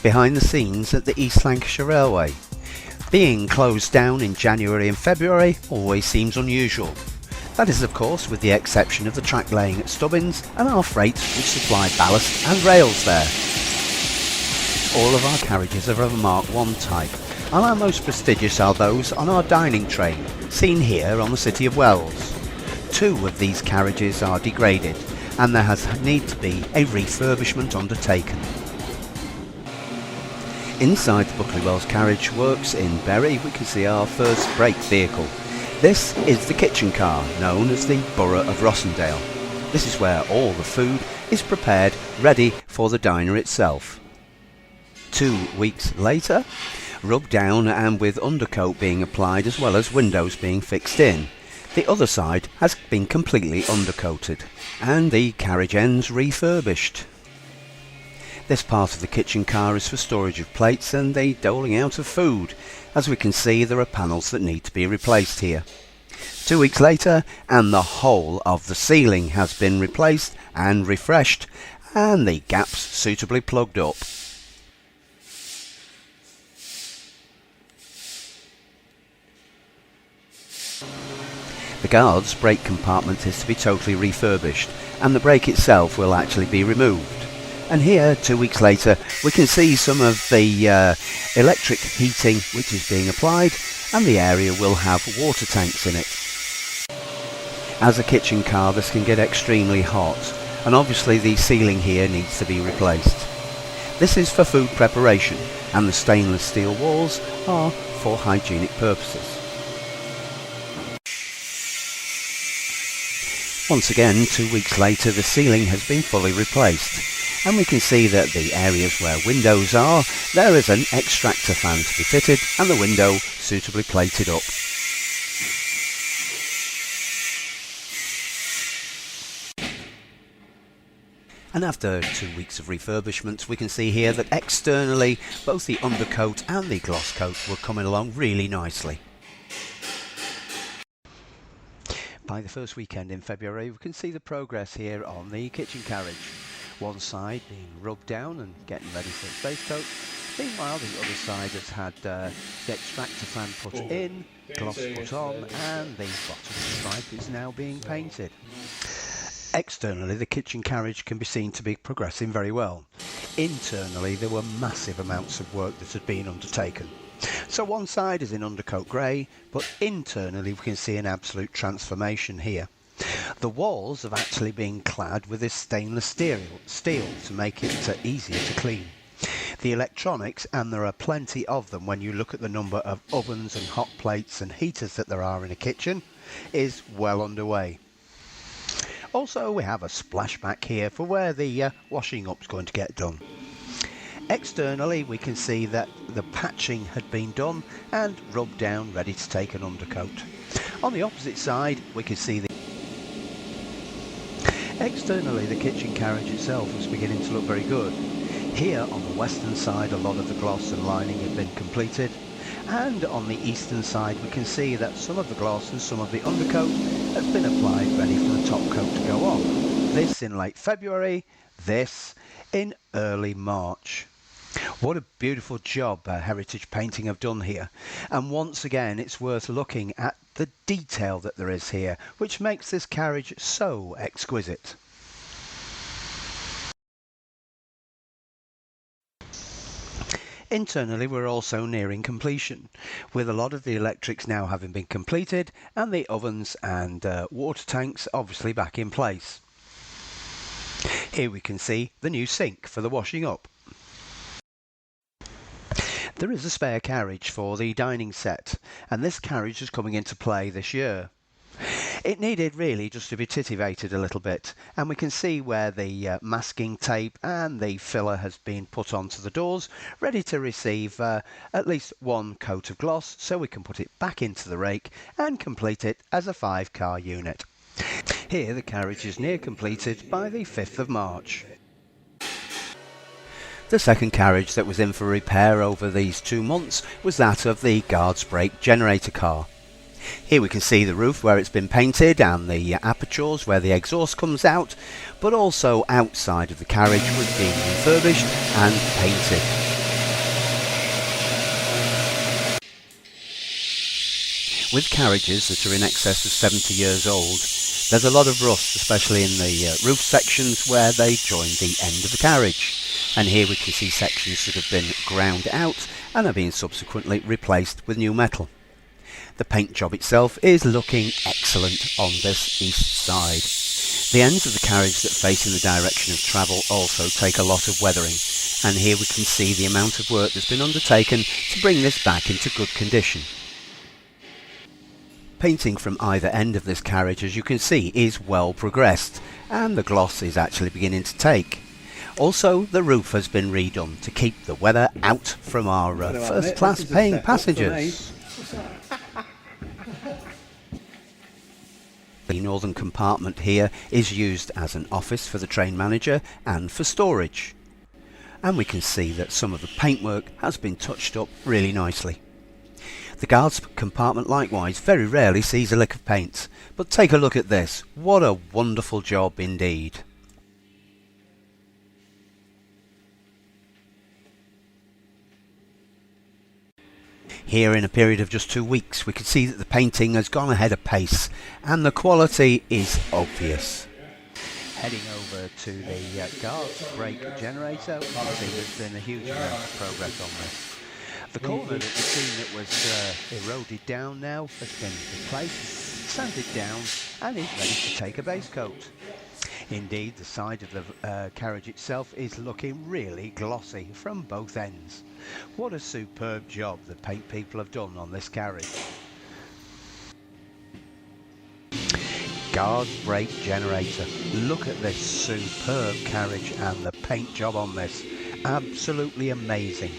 behind the scenes at the East Lancashire Railway. Being closed down in January and February always seems unusual. That is of course with the exception of the track laying at Stubbins and our freight which supply ballast and rails there. All of our carriages are of a Mark I type, and our most prestigious are those on our dining train, seen here on the City of Wells. 2 of these carriages are degraded, and there has need to be a refurbishment undertaken. Inside the Buckley Wells Carriage Works in Bury we can see our first brake vehicle. This is the kitchen car, known as the Borough of Rossendale. This is where all the food is prepared, ready for the diner itself. 2 weeks later, rubbed down and with undercoat being applied as well as windows being fixed in. The other side has been completely undercoated and the carriage ends refurbished. This part of the kitchen car is for storage of plates and the doling out of food. As we can see, there are panels that need to be replaced here. 2 weeks later and the whole of the ceiling has been replaced and refreshed and the gaps suitably plugged up. The guard's brake compartment is to be totally refurbished and the brake itself will actually be removed. And here, 2 weeks later, we can see some of the electric heating which is being applied and the area will have water tanks in it. As a kitchen car this can get extremely hot and obviously the ceiling here needs to be replaced. This is for food preparation and the stainless steel walls are for hygienic purposes. Once again, 2 weeks later the ceiling has been fully replaced and we can see that the areas where windows are, there is an extractor fan to be fitted and the window suitably plated up. And after 2 weeks of refurbishment we can see here that externally both the undercoat and the gloss coat were coming along really nicely. By the first weekend in February we can see the progress here on the kitchen carriage. One side being rubbed down and getting ready for its base coat. Meanwhile the other side has had the extractor fan put in, gloss put on and the bottom stripe is now being painted. Externally the kitchen carriage can be seen to be progressing very well. Internally there were massive amounts of work that had been undertaken. So one side is in undercoat grey, but internally we can see an absolute transformation here. The walls have actually been clad with this stainless steel to make it easier to clean. The electronics, and there are plenty of them when you look at the number of ovens and hot plates and heaters that there are in a kitchen, is well underway. Also we have a splashback here for where the washing up is going to get done. Externally we can see that the patching had been done and rubbed down ready to take an undercoat. On the opposite side we can see externally the kitchen carriage itself was beginning to look very good. Here on the western side a lot of the gloss and lining had been completed and on the eastern side we can see that some of the gloss and some of the undercoat has been applied ready for the top coat to go on. This in late February, this in early March. What a beautiful job Heritage Painting have done here, and once again it's worth looking at the detail that there is here which makes this carriage so exquisite. Internally we're also nearing completion, with a lot of the electrics now having been completed and the ovens and water tanks obviously back in place. Here we can see the new sink for the washing up. There is a spare carriage for the dining set, and this carriage is coming into play this year. It needed really just to be titivated a little bit, and we can see where the masking tape and the filler has been put onto the doors, ready to receive at least one coat of gloss so we can put it back into the rake and complete it as a 5-car unit. Here the carriage is near completed by the 5th of March. The second carriage that was in for repair over these 2 months was that of the guard's brake generator car. Here we can see the roof where it's been painted and the apertures where the exhaust comes out, but also outside of the carriage was being refurbished and painted. with carriages that are in excess of 70 years old, there's a lot of rust, especially in the roof sections where they join the end of the carriage. And here we can see sections that have been ground out and are being subsequently replaced with new metal. The paint job itself is looking excellent on this east side. The ends of the carriage that face in the direction of travel also take a lot of weathering, and here we can see the amount of work that's been undertaken to bring this back into good condition. Painting from either end of this carriage, as you can see, is well progressed, and the gloss is actually beginning to take. Also, the roof has been redone to keep the weather out from our first-class paying passengers. The northern compartment here is used as an office for the train manager and for storage. And we can see that some of the paintwork has been touched up really nicely. The guards compartment likewise very rarely sees a lick of paint, but take a look at this. What a wonderful job indeed. Here, in a period of just 2 weeks, we can see that the painting has gone ahead of pace and the quality is obvious. Heading over to the guards brake generator, we can see there's been a huge amount of progress on this. The corner that we've seen that was eroded down now has been replaced, sanded down, and is ready to take a base coat. Indeed, the side of the carriage itself is looking really glossy from both ends. What a superb job the paint people have done on this carriage. Guards brake generator. Look at this superb carriage and the paint job on this. Absolutely amazing.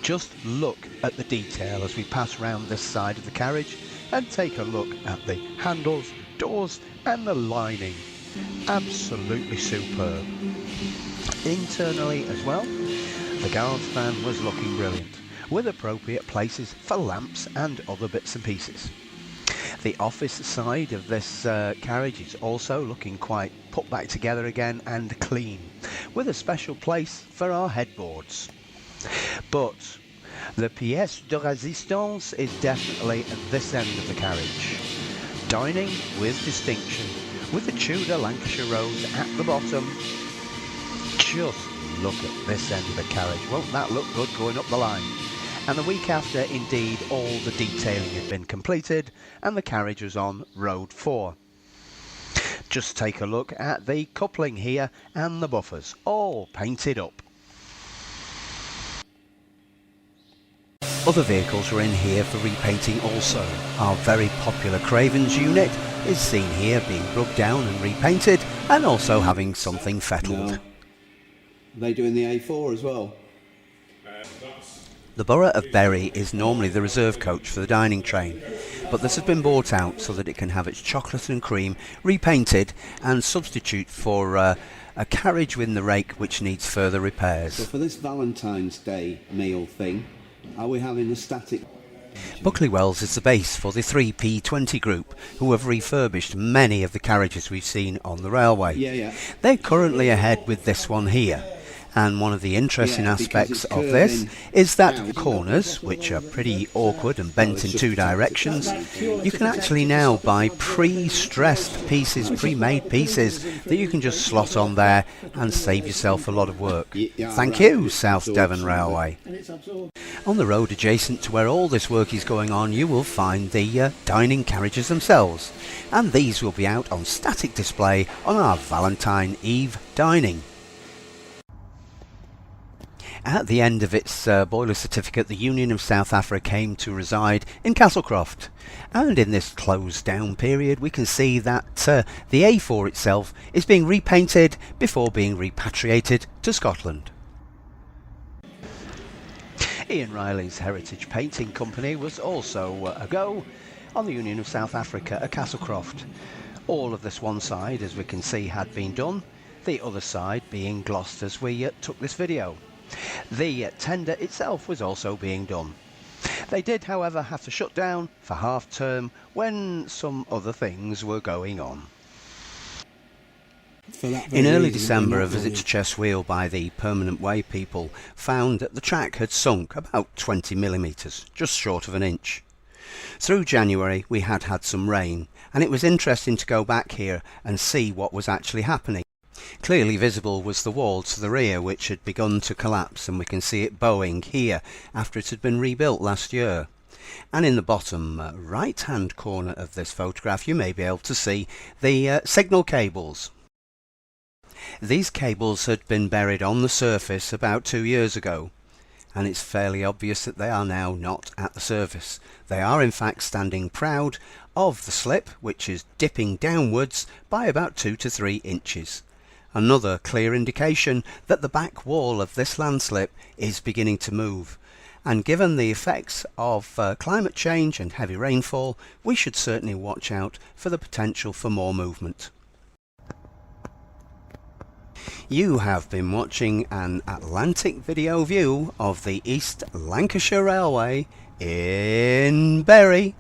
Just look at the detail as we pass round this side of the carriage and take a look at the handles, doors and the lining. Absolutely superb. Internally as well, the guard stand was looking brilliant, with appropriate places for lamps and other bits and pieces. The office side of this carriage is also looking quite put back together again and clean, with a special place for our headboards. But the pièce de résistance is definitely at this end of the carriage. Dining with distinction, with the Tudor Lancashire Rose at the bottom. Just look at this end of the carriage. Won't that look good going up the line? And the week after, indeed, all the detailing had been completed and the carriage was on Road 4. Just take a look at the coupling here and the buffers, all painted up. Other vehicles are in here for repainting also. Our very popular Craven's unit is seen here being rubbed down and repainted, and also having something fettled. No. Are they doing the A4 as well? The Borough of Bury is normally the reserve coach for the dining train, but this has been bought out so that it can have its chocolate and cream repainted and substitute for a carriage with the rake which needs further repairs. So for this Valentine's Day meal thing, are we having a static? Buckley Wells is the base for the 3P20 group, who have refurbished many of the carriages we've seen on the railway. Yeah. They're currently ahead with this one here. And one of the interesting aspects of this is that the corners, which are pretty awkward and bent in two directions, you can actually now buy pre-stressed pieces, pre-made pieces that you can just slot on there and save yourself a lot of work. Thank you, South Devon Railway. On the road adjacent to where all this work is going on, you will find the dining carriages themselves, and these will be out on static display on our Valentine Eve dining. At the end of its boiler certificate, the Union of South Africa came to reside in Castlecroft, and in this closed down period we can see that the A4 itself is being repainted before being repatriated to Scotland. Ian Riley's Heritage Painting Company was also a go on the Union of South Africa at Castlecroft. All of this one side, as we can see, had been done, the other side being glossed as we took this video. The tender itself was also being done. They did, however, have to shut down for half term when some other things were going on. In early December, a visit to Chess Wheel by the Permanent Way people found that the track had sunk about 20 millimetres, just short of an inch. Through January we had some rain, and it was interesting to go back here and see what was actually happening. Clearly visible was the wall to the rear, which had begun to collapse, and we can see it bowing here after it had been rebuilt last year. And in the bottom right hand corner of this photograph you may be able to see the signal cables. These cables had been buried on the surface about 2 years ago, and it's fairly obvious that they are now not at the surface. They are in fact standing proud of the slip, which is dipping downwards by about 2 to 3 inches. Another clear indication that the back wall of this landslip is beginning to move, and given the effects of climate change and heavy rainfall, we should certainly watch out for the potential for more movement. You have been watching an Atlantic video view of the East Lancashire Railway in Bury.